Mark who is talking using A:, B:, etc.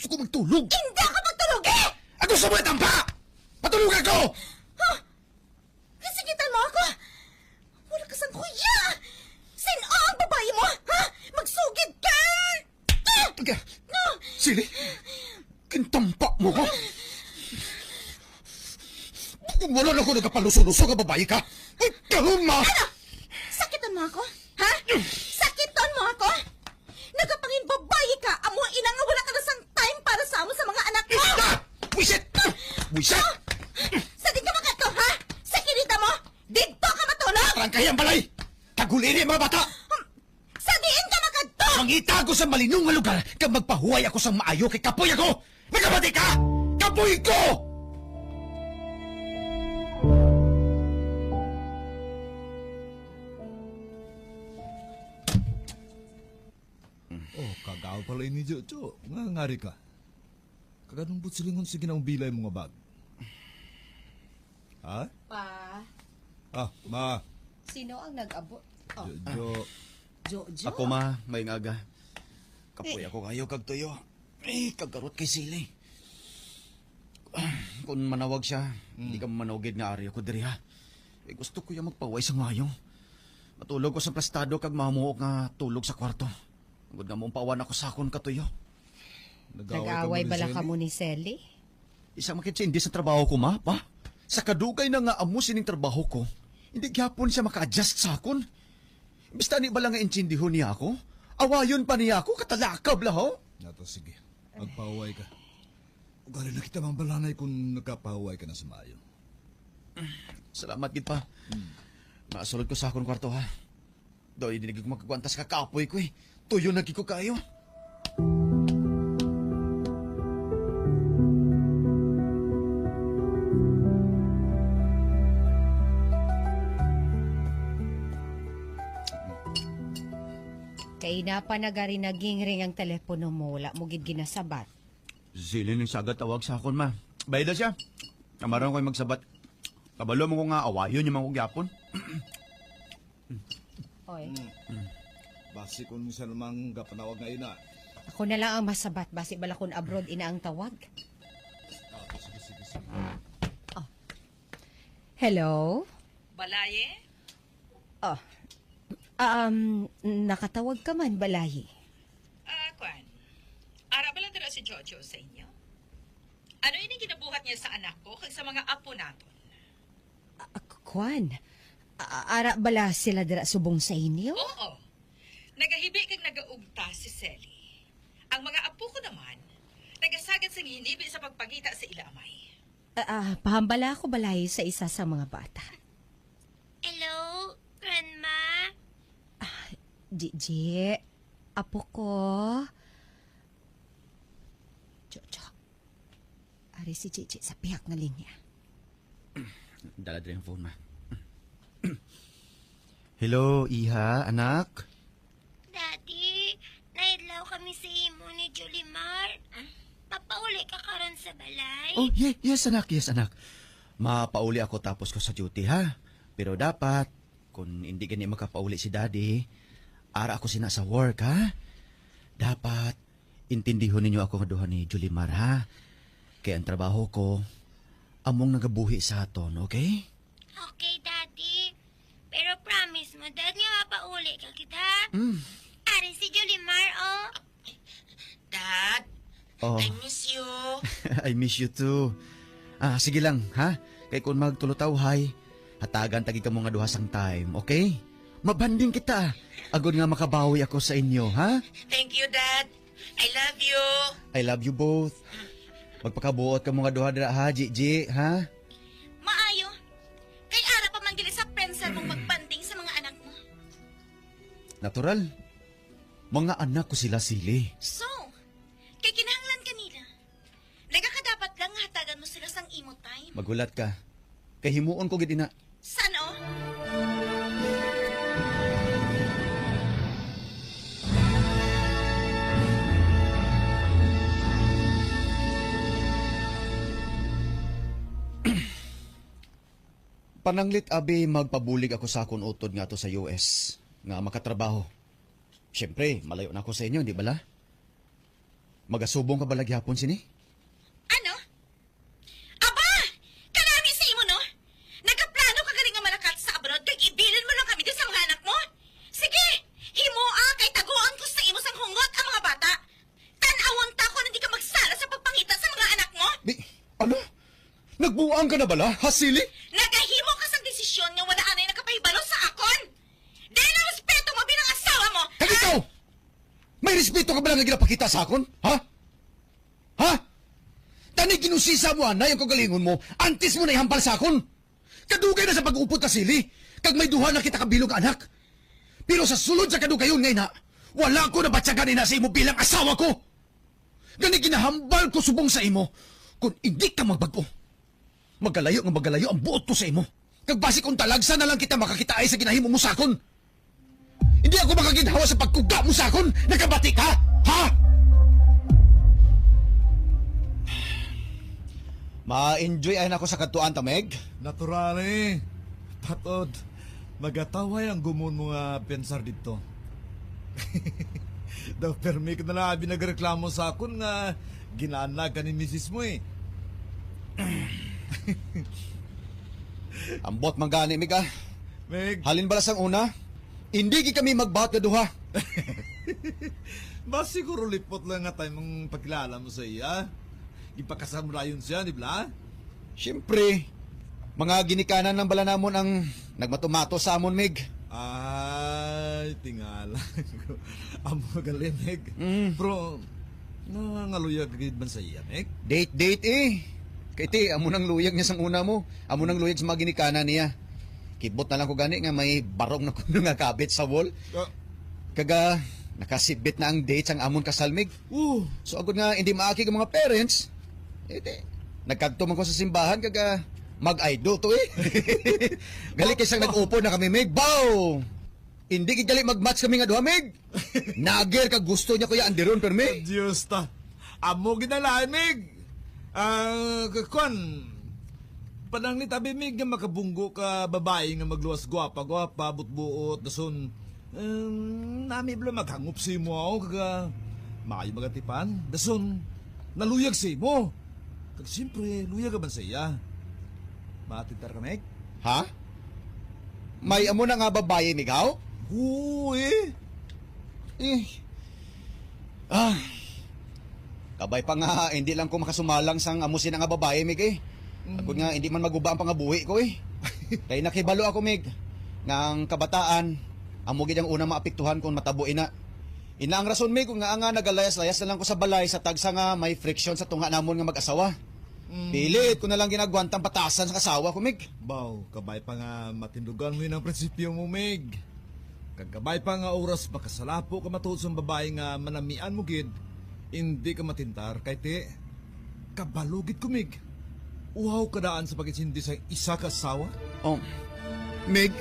A: Gusto ko magtulog.
B: Hindi ako magtulog eh!
A: Ako sa mga tampa! Patulugan ko!
B: Kasigitan mo ako! Wala ka sang kuya! Sino ang babae mo? Ha? Magsugid ka!
A: Taga, Sili, kintampa mo ko. Wala na ko nagkapaluso-luso ka babae ka. Ay, kaluma!
B: Ano? Sakitan mo ako? Ha? Sakitan mo ako? Nagapangin babae ka, amo ina nga wala ka na sang time para sa amo sa mga anak mo!
A: Ah! Buisit! Buisit!
B: Sa di ka makato, ha? Sa kinita mo, dito ka matulog!
A: Trangkay ang balay! Taguliri ang mga bata!
B: Sa diin ka makato!
A: Mangita ko sa malinong nga lugar kag magpahuway ako sa maayo kay kapoy ako! Nagabati ka! Kapoy ko!
C: Oh, kagaw pala ini Jojo. Nga ngari ka. Kaganong silingon sige na bilay mga bag. Ha?
D: Pa,
C: Ah, ma.
D: sino ang nag-abot? Oh,
C: Jojo.
D: Jojo?
A: Ako ma, may ngaga. Kapoy ako kayo kag tuyo. Kagarot kay Sili. Kung manawag siya, hindi ka manawagid nga ari ako diri ha. Gusto ko yung magpaway sa ngayo. Matulog ko sa plastado kag mamuok nga tulog sa kwarto. Agad nga mong pawan ako sa akon katuyo.
D: Nag-away bala ka mo ni Selly?
A: Isa makitsindi sa trabaho ko ma, pa. Sa kadugay na nga amo sining trabaho ko, hindi gyapon siya maka-adjust sa akon. Basta ni bala nga intindihon niya ako. Awayon pa niya ako, katalakab laho.
C: Nato sige. Magpahaway ka. Ugali na kita mambalanay kung nagkapahaway ka na sa mayo.
A: Salamat gid pa. Nakasulod ko sa akon kwarto ha. Daw idinig ko magkagwantas ka kapoy ko eh. Tuyo na ko kayo.
D: Kay na pa nagari naging ring ang telepono mo, wala mo gid ginasabat.
A: Sili ng sagat tawag sa akon ma. Bayda siya. Kamaron ko'y magsabat. Kabalo mo ko nga awayon yung mga gyapon.
D: Oy,
C: Basi kung siya namang kapanawag ngayon na.
D: ako na lang ang masabat, basi bala kun abroad ina ang tawag.
C: Sige, sige, sige.
D: Hello?
E: Balaye?
D: Oh. Nakatawag ka man, Balayi.
E: Kwan. Ara ba lang dira si Jojo sa inyo? Ano ini ginabuhat niya sa anak ko kag sa mga apo naton?
D: Kwan, ara bala sila dira subong sa inyo?
E: Oo. Nagahibi kag nagaugta si Selly. Ang mga apo ko naman, nagasagad sa nginibi sa pagpagita sa ila amay.
D: Pahambala ako, Balayi, sa isa sa mga bata.
B: Hello, Grandma?
D: Gigi, apo ko. Jojo, ari si Gigi sa pihak na linya.
A: Dala din ang phone ma. Hello, Iha, anak.
F: Daddy, naidlaw kami sa imo ni Jolimar. Papauli ka karon sa balay.
A: Oh, yes anak, yes anak. Mapauli ako tapos ko sa duty ha. Pero dapat, kung hindi gani makapauli si daddy, ara ako sina sa work ha. Dapat, intindihon ninyo ako nga duha ni Julimar ha. Kaya ang trabaho ko, among nagabuhi sa aton, okay?
F: Okay, Daddy. Pero promise mo, Dad, nga mapauli ka kita. Ari si Jolimar, oh.
E: Dad,
A: Oh,
E: I miss you.
A: I miss you too. Sige lang ha. Kay kung magtulutaw-hay, hatagan tagi ka mo nga duha sang time, okay? Mabanding kita. Agod nga makabawi ako sa inyo, ha?
E: Thank you, Dad. I love you.
A: I love you both. Magpakabuot ka mo nga duha dira ha, Gigi, ha?
B: Maayo. Kay ara pa man gili sa pensa mong magbanding sa mga anak mo.
A: Natural. Mga anak ko sila sili.
B: So, kay kinahanglan kanila. Nagakadapat lang nga hatagan mo sila sang imo time.
A: Magulat ka. Kay himuon ko gid ina.
B: Sano?
A: Pananglit abi magpabulig ako sa akon utod nga to sa US nga makatrabaho. Siyempre, malayo na ako sa inyo, di ba la? Magasubong ka ba lagyapon sini?
B: Ano? Aba! Kanami sa imo, no? Nagkaplano ka galing nga malakat sa abroad kay ibilin mo lang kami din sa mga anak mo? Sige! Himoa kay taguan ko sa imo sang hungot ang mga bata. Tanawon ta ko na di ka magsala sa pagpangita sa mga anak mo.
A: Ano? Nagbuang ka na bala, hasili?
B: Nagahimo ka sa desisyon nga wala anay nakapahibalo sa akon. Dahil ang respeto mo bilang asawa mo.
A: Kag ikaw! May respeto ka ba lang nga ginapakita sa akon? Ha? Ha? Tani ginusisa mo, anay, ang kagalingon mo, antes mo na ihampal sa akon. Kadugay na sa pag-upot ka, Sili. Kag may duha na kita kabilog anak. Pero sa sulod sa kadugayon ngayon na, wala ko na batyagan na sa imo bilang asawa ko. Gani ginahambal ko subong sa imo. Kung hindi ka magbago, magalayo nga magalayo ang buot ko sa imo. Kag basi kung talagsa na lang kita makakitaay sa ginahimo mo sa akon. Hindi ako makaginhawa sa pagkuga mo sa akon. Nagkabati ka? Ha? Ma-enjoy ay ako sa katuan, Tameg.
C: Natural eh. Patod, magataway ang gumon mo nga pensar dito. Daw permi ka na labi nagreklamo sa akon nga ginana ka ni misis mo eh.
A: Ambot man gani, Meg, ah.
C: Meg,
A: Halin balas ang una, hindi gi kami magbahat na duha.
C: ba siguro lipot lang nga tayo mong pagkilala mo sa iya. Ipakasamurayon siya, di ba?
A: Siyempre, mga ginikanan ng bala namon ang nagmatumato sa amon, Meg.
C: Ay, tingala ko. Amo galing, Meg. Pero, nangangaluyag gid man sa iya, Meg?
A: Date eh. Kaya ti, amo nang luyag niya sang una mo. Amo nang luyag sa mga ginikanan niya. Kibot na lang ko gani nga may barong na kuno nga kabit sa wall. Kaga, nakasibit na ang date sang amon kasal, Meg. So agad nga hindi maaki ang mga parents. Nagkagto man ko sa simbahan kaga mag-idol to eh. Gali kisang nag-upo na kami, Meg. Bow! Hindi kigali mag-match kami nga duha, Meg. Nager ka gusto niya kuya Anderon per Meg.
C: Diyos ta. Amo ginalaan, Meg. Kwan. Panang ni tabi, Meg, nga makabunggo ka babae nga magluwas gwapa-gwapa, butbuot, dason. Nami bala maghangup si mo ako, kaga maayo magatipan. Dason, naluyag si mo. Kag siyempre, luyag ka ba sa iya? Matitar ka, Meg?
A: Ha? May amo na nga babae, Meg, haw?
C: Oo, eh.
A: Kabay pa nga, hindi lang ko makasumalang sang amusin nga babae, Meg eh. Ako nga, hindi man maguba ang pangabuhi ko eh. Kaya nakibalo ako, Meg. Ngang kabataan, amugid ang unang maapektuhan kung matabuin na. Ina ang rason, Meg, kung nga nagalayas-layas na lang ko sa balay sa tagsa nga may friction sa tunga namon nga mag-asawa. Pilit ko na lang ginagwantang patasan sa kasawa ko, Meg.
C: Baw, kabay pa nga matindugan mo yun ang prinsipyo mo, Meg. Kagabay pa nga oras makasalapo ka matuod sa babae nga manamian mo, gid. Hindi ka matintar, kay te. Kabalugid ko, Meg. Uhaw ka daan sa pagitsindi sa isa ka asawa?
A: Oh, Meg,